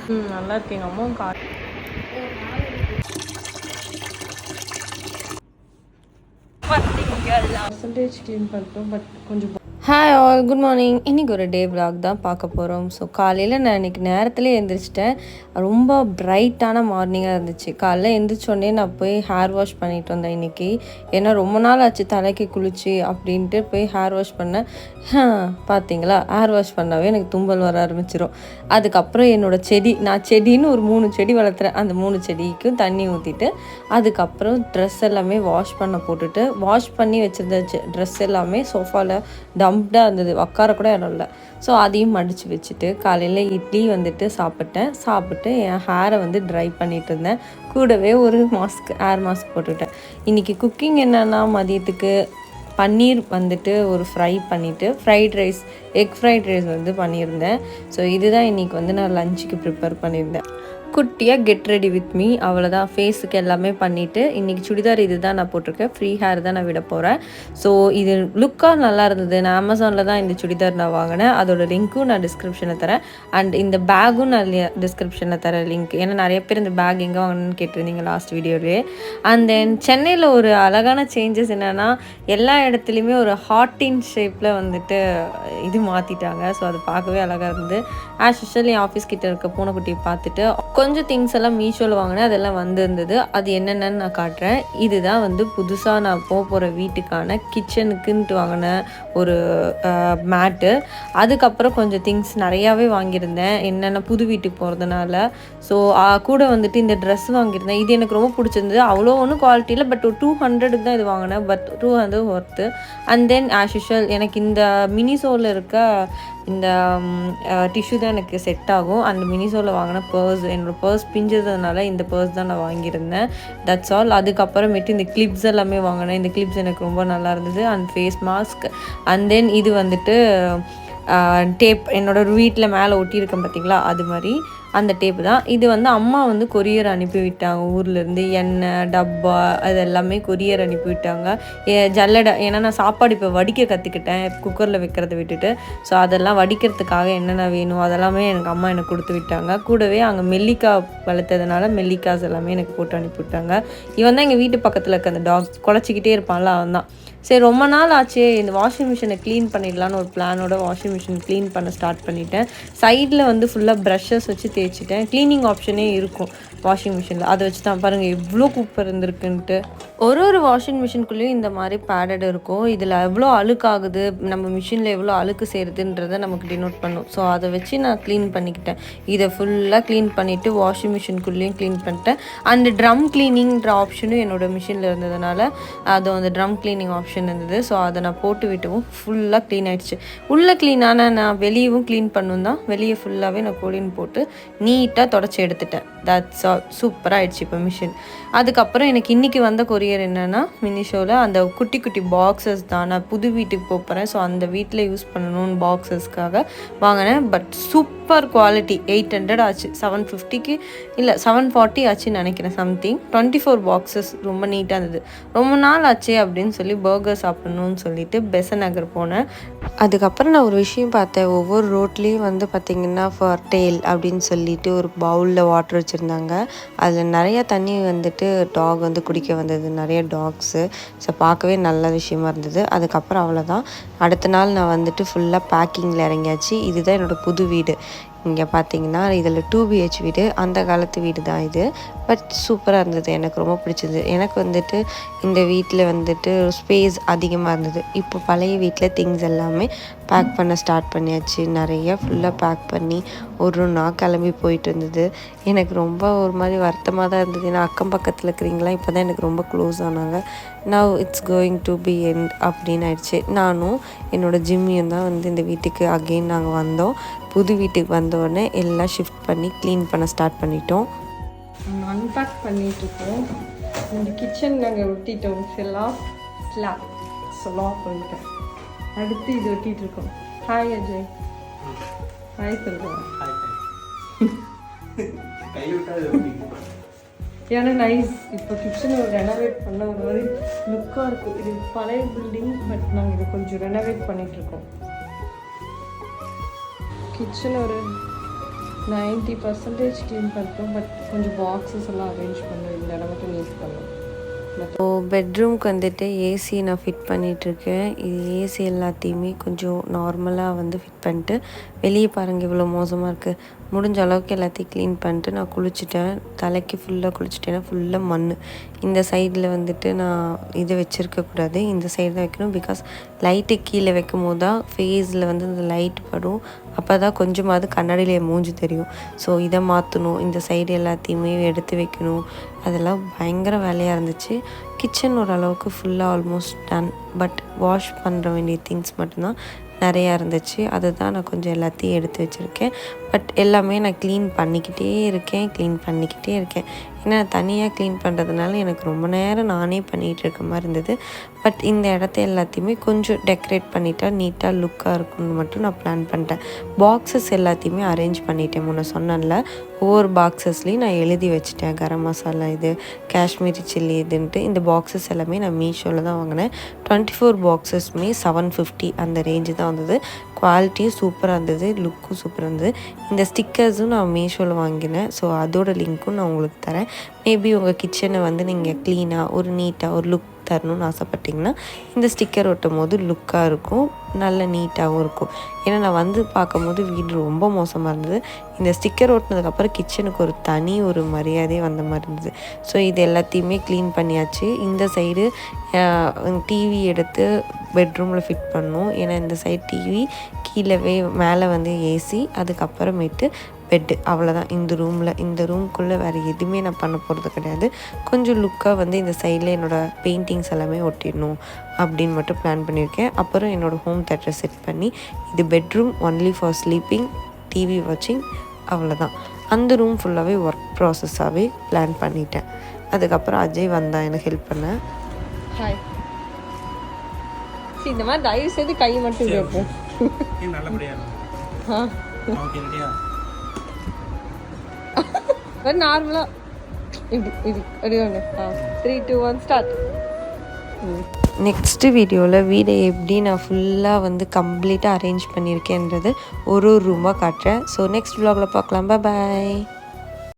நல்லா இருக்கு. எங்கள் அம்மாவும் பர்சன்டேஜ் க்ளீன் பண்ணிட்டோம். பட் கொஞ்சம் ஹாய் ஆல், குட் மார்னிங். இன்றைக்கி ஒரு டே விலாக் தான் பார்க்க போகிறோம். ஸோ காலையில் நான் இன்றைக்கி நேரத்துலேயே எழுந்திரிச்சிட்டேன். ரொம்ப பிரைட்டான மார்னிங்காக இருந்துச்சு. காலையில் எழுந்திரிச்சோடனே நான் போய் ஹேர் வாஷ் பண்ணிட்டு வந்தேன் இன்றைக்கி. ஏன்னா ரொம்ப நாள் ஆச்சு தலைக்கு குளிச்சு அப்படின்ட்டு போய் ஹேர் வாஷ் பண்ணேன். பார்த்தீங்களா, ஹேர் வாஷ் பண்ணாவே எனக்கு தும்பல் வர ஆரம்பிச்சிடும். அதுக்கப்புறம் என்னோடய செடி, நான் செடின்னு ஒரு 3 செடி வளர்த்துறேன். அந்த 3 செடிக்கும் தண்ணி ஊற்றிட்டு அதுக்கப்புறம் ட்ரெஸ் எல்லாமே வாஷ் பண்ண போட்டுட்டு, வாஷ் பண்ணி வச்சுருந்த ட்ரெஸ் எல்லாமே சோஃபாவில் டம்ப்டாக இருந்தது, உட்கார கூட இடம் இல்லை. ஸோ அதையும் மடித்து வச்சுட்டு காலையில் இட்லி வந்துட்டு சாப்பிட்டு என் ஹேரை வந்து ட்ரை பண்ணிகிட்டு இருந்தேன். கூடவே ஒரு ஹேர் மாஸ்க் போட்டுவிட்டேன். இன்றைக்கி குக்கிங் என்னென்னா, மதியத்துக்கு பன்னீர் வந்துட்டு ஒரு ஃப்ரை பண்ணிவிட்டு எக் ஃப்ரைட் ரைஸ் வந்து பண்ணியிருந்தேன். ஸோ இதுதான் இன்றைக்கி வந்து நான் லஞ்சுக்கு ப்ரிப்பேர் பண்ணியிருந்தேன். குட்டியாக கெட் ரெடி வித் மீ, அவ்வளோதான். ஃபேஸுக்கு எல்லாமே பண்ணிவிட்டு இன்றைக்கி சுடிதார் இது தான் நான் போட்டிருக்கேன். ஃப்ரீ ஹேர் தான் நான் விட போகிறேன். ஸோ இது லுக்காக நல்லா இருந்தது. நான் அமேசானில் தான் இந்த சுடிதார் நான் வாங்கினேன். அதோட லிங்க்கும் நான் டிஸ்கிரிப்ஷனில் தரேன். அண்ட் இந்த பேக்கும் நான் டிஸ்கிரிப்ஷனில் தரேன் லிங்க். ஏன்னா நிறைய பேர் இந்த பேக் எங்கே வாங்கணும்னு கேட்டிருந்தீங்க லாஸ்ட் வீடியோலேயே. அண்ட் தென் சென்னையில் ஒரு அழகான சேஞ்சஸ் என்னென்னா, எல்லா இடத்துலையுமே ஒரு ஹார்ட்டின் ஷேப்பில் வந்துட்டு இது மாற்றிட்டாங்க. ஸோ அது பார்க்கவே அழகாக இருந்தது. ஆஸ் யூஷுவல் என் ஆஃபீஸ் கிட்டே இருக்க பூனைக்குட்டியை பார்த்துட்டு கொஞ்சம் திங்ஸ் எல்லாம் மீஷோவில் வாங்கினேன். அதெல்லாம் வந்திருந்தது. அது என்னென்னு நான் காட்டுறேன். இதுதான் வந்து புதுசாக நான் போகிற வீட்டுக்கான கிச்சனுக்குன்ட்டு வாங்கின ஒரு மேட்டு. அதுக்கப்புறம் கொஞ்சம் திங்ஸ் நிறையாவே வாங்கியிருந்தேன், என்னென்ன புது வீட்டுக்கு போகிறதுனால. ஸோ கூட வந்துட்டு இந்த ட்ரெஸ் வாங்கியிருந்தேன். இது எனக்கு ரொம்ப பிடிச்சிருந்தது. அவ்வளோ ஒன்றும் குவாலிட்டியில், பட் ஒரு 200 தான் இது வாங்கினேன். But 200 worth. And then as usual எனக்கு இந்த மினிசோவில் இருக்க இந்த டிஷ்யூ தான் எனக்கு செட் ஆகும். அந்த மினிசோவில் வாங்கின பர்ஸ், என்னோடய பர்ஸ் பிஞ்சதுனால இந்த பர்ஸ் தான் நான் வாங்கியிருந்தேன். That's all. அதுக்கப்புறமேட்டு இந்த கிளிப்ஸ் எல்லாமே வாங்கினேன். இந்த கிளிப்ஸ் எனக்கு ரொம்ப நல்லா இருந்தது. And face mask. And then இது வந்துட்டு டேப், என்னோடய வீட்டில் மேலே ஒட்டியிருக்கேன் பார்த்தீங்களா, அது மாதிரி அந்த டேப்பு தான். இது வந்து அம்மா வந்து கொரியர் அனுப்பிவிட்டாங்க ஊர்லேருந்து. எண்ணெய் டப்பா அது எல்லாமே கொரியர் அனுப்பிவிட்டாங்க. ஜல்லடை, ஏன்னா நான் சாப்பாடு இப்போ வடிக்க கற்றுக்கிட்டேன் குக்கரில் வைக்கிறத விட்டுட்டு. ஸோ அதெல்லாம் வடிக்கிறதுக்காக என்னென்ன வேணும் அதெல்லாமே எனக்கு அம்மா எனக்கு கொடுத்து விட்டாங்க. கூடவே அங்கே நெல்லிக்காய் வளர்த்ததுனால நெல்லிக்காய் எல்லாமே எனக்கு போட்டு அனுப்பிவிட்டாங்க. இவன் தான் எங்கள் வீட்டு பக்கத்தில் இருக்க அந்த டாக் குலைச்சிக்கிட்டே இருப்பான்ல, அவன் தான். சரி, ரொம்ப நாள் ஆச்சு இந்த வாஷிங் மிஷினை க்ளீன் பண்ணிடலான்னு ஒரு பிளானோட வாஷிங் மிஷின் க்ளீன் பண்ண ஸ்டார்ட் பண்ணிட்டேன். சைடில் வந்து ஃபுல்லாக ப்ரஷஸ் வச்சு தேய்ச்சிட்டேன். க்ளீனிங் ஆப்ஷனே இருக்கும் வாஷிங் மிஷினில். அதை வச்சு தான் பாருங்கள் எவ்வளோ குப்பை இருந்திருக்குன்ட்டு. ஒரு வாஷிங் மிஷினுக்குள்ளேயும் இந்த மாதிரி பேடட் இருக்கும். இதில் எவ்வளோ அழுக்காகுது, நம்ம மிஷினில் எவ்வளோ அழுக்கு செய்கிறதுன்றதை நமக்கு டினோட் பண்ணும். ஸோ அதை வச்சு நான் க்ளீன் பண்ணிக்கிட்டேன். இதை ஃபுல்லாக க்ளீன் பண்ணிவிட்டு வாஷிங் மிஷினுக்குள்ளேயும் க்ளீன் பண்ணிட்டேன். அந்த ட்ரம் க்ளீனிங்ன்ற ஆப்ஷனும் என்னோடய மிஷினில் இருந்ததுனால அது அந்த ட்ரம் க்ளீனிங் ஆப்ஷன் இருந்தது. ஸோ அதை நான் போட்டு விட்டவும் ஃபுல்லாக க்ளீன் ஆகிடுச்சு. உள்ளே க்ளீனான நான் வெளியவும் க்ளீன் பண்ணணும் தான். வெளியே ஃபுல்லாகவே நான் கோலின் போட்டு நீட்டாக தொடச்சி எடுத்துட்டேன். That's all. சூப்பராக ஆகிடுச்சு இப்போ மிஷின். அதுக்கப்புறம் எனக்கு இன்றைக்கி வந்த கொரியர் என்னென்னா, மினிஷோவில் அந்த குட்டி குட்டி பாக்ஸஸ் தான். நான் புது வீட்டுக்கு போகிறேன். ஸோ அந்த வீட்டில் யூஸ் பண்ணணும்னு பாக்ஸஸ்க்காக வாங்கினேன். But super quality. 800 ஆச்சு. 750க்கு இல்லை 740 ஆச்சுன்னு நினைக்கிறேன் சம்திங். 24 பாக்ஸஸ் ரொம்ப நீட்டாக இருந்தது. ரொம்ப நாள் ஆச்சு அப்படின்னு சொல்லி பர்கர் சாப்பிடணும்னு சொல்லிட்டு பெசன் நகர் போனேன். அதுக்கப்புறம் நான் ஒரு விஷயம் பார்த்தேன். ஒவ்வொரு ரோட்லேயும் வந்து பார்த்திங்கன்னா ஃபார் டெயில் அப்படின்னு சொல்லிட்டு ஒரு பவுலில் வாட்டர் வச்சுருந்தாங்க. அதில் நிறையா தண்ணி வந்துட்டு டாக் வந்து குடிக்க வந்தது, நிறைய டாக்ஸு. ஸோ பார்க்கவே நல்ல விஷயமா இருந்தது. அதுக்கப்புறம் அவ்வளோதான். அடுத்த நாள் நான் வந்துட்டு ஃபுல்லாக பேக்கிங்கில் இறங்கியாச்சு. இதுதான் என்னோடய புது வீடு. இங்கே பார்த்தீங்கன்னா இதில் 2 BH வீடு. அந்த காலத்து வீடு தான் இது. பட் சூப்பராக இருந்தது, எனக்கு ரொம்ப பிடிச்சிருந்தது. எனக்கு வந்துட்டு இந்த வீட்டில் வந்துட்டு ஸ்பேஸ் அதிகமாக இருந்தது. இப்போ பழைய வீட்டில் திங்ஸ் எல்லாமே பேக் பண்ண ஸ்டார்ட் பண்ணியாச்சு. நிறைய ஃபுல்லாக பேக் பண்ணி ஒரு நாள் கிளம்பி போயிட்டு இருந்தது. எனக்கு ரொம்ப ஒரு மாதிரி வருத்தமாக தான் இருந்தது. ஏன்னா அக்கம் பக்கத்தில் இருக்கிறீங்களா இப்போ தான் எனக்கு ரொம்ப க்ளோஸ் ஆனாங்க. Now it's going to be end அப்படின்னு ஆயிடுச்சு. நானும் என்னோடய ஜிம்மியும் தான் வந்து இந்த வீட்டுக்கு அகெயின் நாங்கள் வந்தோம். புது வீட்டுக்கு வந்தோடனே எல்லாம் ஷிஃப்ட் பண்ணி க்ளீன் பண்ண ஸ்டார்ட் பண்ணிட்டோம். அன்பேக் பண்ணிகிட்ருக்கோம். இந்த கிச்சன் நாங்கள் ஒட்டிட்டோம். ஸ்லாப் பண்ணிட்டேன். அடுத்து இது ஒட்டிகிட்ருக்கோம். ஹாய் அஜய். ஹாய் சொல்லுவோம். ஏன்னா நைஸ். இப்போ கிச்சனை ரெனோவேட் பண்ண ஒரு மாதிரி லுக்காக இருக்கும். இது பழைய பில்டிங், பட் நாங்கள் இதை கொஞ்சம் ரெனோவேட் பண்ணிகிட்ருக்கோம். கிச்சன் ஒரு 90% க்ளீன் பண்ணிட்டோம். பட் கொஞ்சம் பாக்ஸஸ் எல்லாம் அரேஞ்ச் பண்ணோம். இந்த இடம் மட்டும் நீட் பண்ணோம். ஸோ பெட்ரூம்க்கு வந்துட்டு ஏசி நான் ஃபிட் பண்ணிகிட்ருக்கேன். இது ஏசி எல்லாத்தையுமே கொஞ்சம் நார்மலாக வந்து ஃபிட் பண்ணிட்டு, வெளியே பாருங்கள் இவ்வளோ மோசமாக இருக்குது. முடிஞ்ச அளவுக்கு எல்லாத்தையும் க்ளீன் பண்ணிட்டு நான் குளிச்சுட்டேன். தலைக்கு ஃபுல்லாக குளிச்சுட்டேன்னா ஃபுல்லாக மண். இந்த சைடில் வந்துட்டு நான் இதை வச்சுருக்கக்கூடாது, இந்த சைடு தான் வைக்கணும். பிகாஸ் லைட்டு கீழே வைக்கும் போது தான் ஃபேஸில் வந்து இந்த லைட் படும். அப்போ தான் கொஞ்சமாவது கண்ணாடியில் மூஞ்சி தெரியும். ஸோ இதை மாற்றணும், இந்த சைடு எல்லாத்தையுமே எடுத்து வைக்கணும். அதெல்லாம் பயங்கர வேலையாக இருந்துச்சு. கிச்சன் ஓரளவுக்கு ஃபுல்லாக ஆல்மோஸ்ட் டன். பட் வாஷ் பண்ணுற வேண்டிய திங்ஸ் மட்டும்தான் நிறையா இருந்துச்சு. அதை தான் நான் கொஞ்சம் எல்லாத்தையும் எடுத்து வச்சுருக்கேன். பட் எல்லாமே நான் க்ளீன் பண்ணிக்கிட்டே இருக்கேன். ஏன்னா தனியாக க்ளீன் பண்ணுறதுனால எனக்கு ரொம்ப நேரம் நானே பண்ணிகிட்டு இருக்க மாதிரி இருந்தது. பட் இந்த இடத்த எல்லாத்தையுமே கொஞ்சம் டெக்கரேட் பண்ணிட்டா நீட்டாக லுக்காக இருக்கும்னு மட்டும் நான் பிளான் பண்ணிட்டேன். பாக்ஸஸ் எல்லாத்தையுமே அரேஞ்ச் பண்ணிட்டேன். முன்ன சொன்னேன்ல, ஒவ்வொரு பாக்ஸஸ்லேயும் நான் எழுதி வச்சுட்டேன். கரம் மசாலா இது, காஷ்மீரி சில்லி இதுன்ட்டு. இந்த பாக்ஸஸ் எல்லாமே நான் மீஷோவில் தான் வாங்கினேன். 24 பாக்ஸஸ்மே 750 அந்த ரேஞ்சு தான் வந்தது. குவாலிட்டியும் சூப்பராக இருந்தது, லுக்கும் சூப்பராக இருந்தது. இந்த ஸ்டிக்கர்ஸும் நான் மீஷோவில் வாங்கினேன். ஸோ அதோட லிங்க்கும் நான் உங்களுக்கு தரேன். மேபி உங்கள் கிச்சனை வந்து நீங்கள் க்ளீனாக ஒரு நீட்டாக ஒரு லுக் தரணும்னு ஆசைப்பட்டிங்கன்னா இந்த ஸ்டிக்கர் ஒட்டும் போது லுக்காக இருக்கும், நல்ல நீட்டாகவும் இருக்கும். ஏன்னா நான் வந்து பார்க்கும்போது வீடு ரொம்ப மோசமாக இருந்தது. இந்த ஸ்டிக்கர் ஒட்டினதுக்கப்புறம் கிச்சனுக்கு ஒரு தனி ஒரு மரியாதையே வந்த மாதிரி இருந்தது. ஸோ இது எல்லாத்தையுமே க்ளீன் பண்ணியாச்சு. இந்த சைடு டிவி எடுத்து பெட்ரூமில் ஃபிட் பண்ணோம். ஏன்னா இந்த சைடு டிவி, கீழவே மேலே வந்து ஏசி, அதுக்கப்புறமேட்டு பெட்டு, அவ்வளோதான். இந்த ரூம்குள்ளே வேறு எதுவுமே நான் பண்ண போகிறது கிடையாது. கொஞ்சம் லுக்காக வந்து இந்த சைடில் என்னோடய பெயிண்டிங்ஸ் எல்லாமே ஒட்டிடணும் அப்படின்னு மட்டும் பிளான் பண்ணியிருக்கேன். அப்புறம் என்னோடய ஹோம் தேட்டரை செட் பண்ணி, இது bedroom only for sleeping, TV வாட்சிங், அவ்வளோதான். அந்த ரூம் ஃபுல்லாகவே ஒர்க் ப்ராசஸாகவே பிளான் பண்ணிட்டேன். அதுக்கப்புறம் அஜய் வந்தான் எனக்கு ஹெல்ப் பண்ண. ஹாய். இந்த மாதிரி தயவு செய்து கை மட்டும் கேட்போம். நார்மலாக இப்படி அடிவாங்க. 3, 2, 1 ஸ்டார்ட். நெக்ஸ்ட்டு வீடியோவில் வீடை எப்படி நான் ஃபுல்லாக வந்து கம்ப்ளீட்டாக அரேஞ்ச் பண்ணியிருக்கேன்றது ஒரு ரூமாக காட்டுறேன். ஸோ நெக்ஸ்ட் vlogல பார்க்கலாம். பாய்.